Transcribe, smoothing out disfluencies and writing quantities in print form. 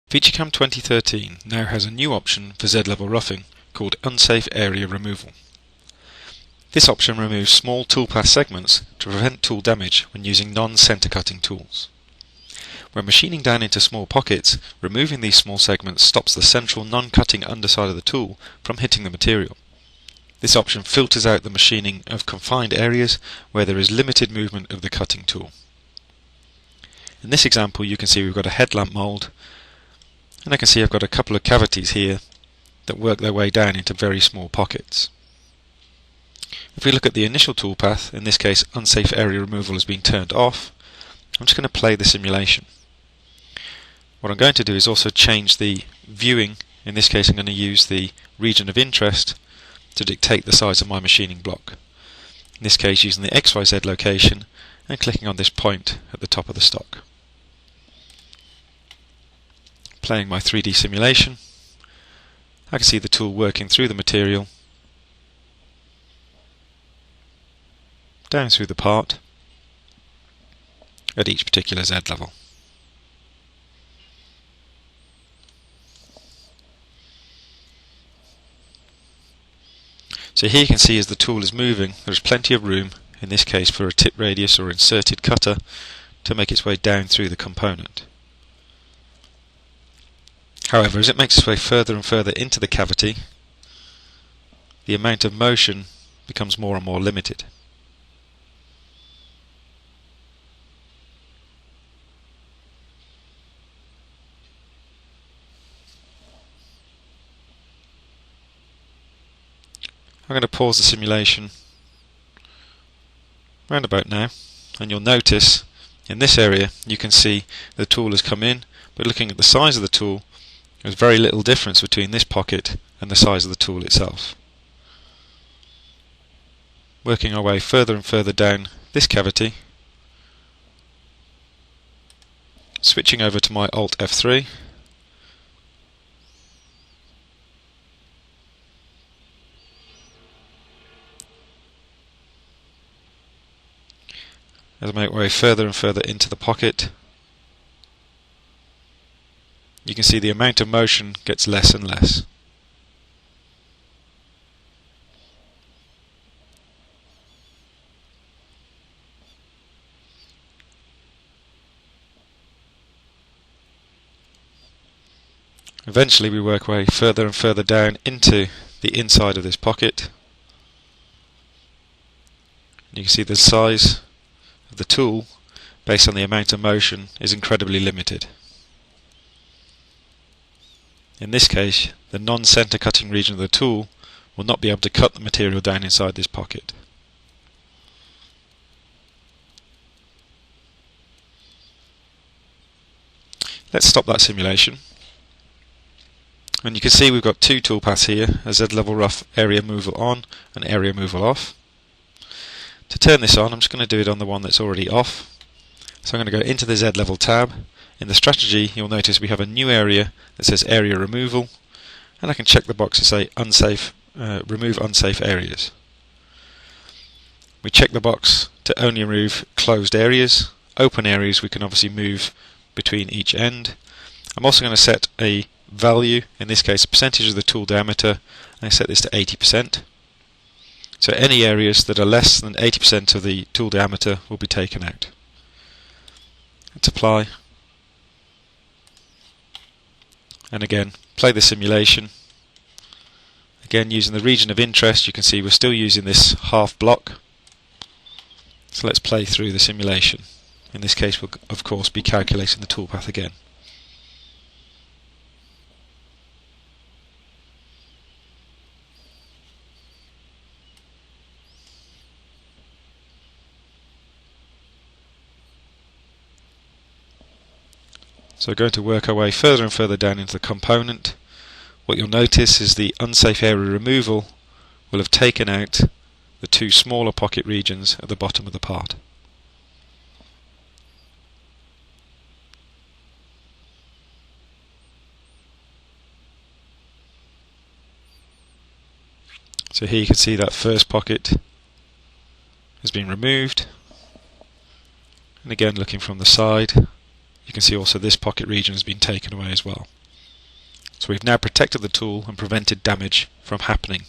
FeatureCAM 2013 now has a new option for Z-level roughing called Unsafe Area Removal. This option removes small toolpath segments to prevent tool damage when using non-center cutting tools. When machining down into small pockets, removing these small segments stops the central non-cutting underside of the tool from hitting the material. This option filters out the machining of confined areas where there is limited movement of the cutting tool. In this example you can see we've got a headlamp mould, and I can see I've got a couple of cavities here that work their way down into very small pockets. If we look at the initial toolpath, in this case unsafe area removal has been turned off, I'm just going to play the simulation. What I'm going to do is also change the viewing. In this case I'm going to use the region of interest to dictate the size of my machining block. In this case using the XYZ location and clicking on this point at the top of the stock. Playing my 3D simulation, I can see the tool working through the material, down through the part, at each particular Z level. So here you can see as the tool is moving, there is plenty of room, in this case for a tip radius or inserted cutter, to make its way down through the component. However, as it makes its way further and further into the cavity, the amount of motion becomes more and more limited. I'm going to pause the simulation round about now, and you'll notice in this area you can see the tool has come in, but looking at the size of the tool, there's very little difference between this pocket and the size of the tool itself. Working our way further and further down this cavity, switching over to my Alt F3, as I make my way further and further into the pocket, you can see the amount of motion gets less and less. Eventually we work our way further and further down into the inside of this pocket. You can see the size of the tool, based on the amount of motion, is incredibly limited. In this case, the non-center cutting region of the tool will not be able to cut the material down inside this pocket. Let's stop that simulation. And you can see we've got two toolpaths here, a Z-level rough area removal on and area removal off. To turn this on, I'm just going to do it on the one that's already off. So I'm going to go into the Z-level tab. In the strategy, you'll notice we have a new area that says area removal, and I can check the box to say unsafe, remove unsafe areas. We check the box to only remove closed areas. Open areas we can obviously move between each end. I'm also going to set a value, in this case a percentage of the tool diameter, and I set this to 80%. So any areas that are less than 80% of the tool diameter will be taken out. Let's apply. And again, play the simulation. Again, using the region of interest, you can see we're still using this half block. So let's play through the simulation. In this case, we'll of course be calculating the toolpath again. So we're going to work our way further and further down into the component. What you'll notice is the unsafe area removal will have taken out the two smaller pocket regions at the bottom of the part. So here you can see that first pocket has been removed, and again looking from the side, you can see also this pocket region has been taken away as well. So we've now protected the tool and prevented damage from happening.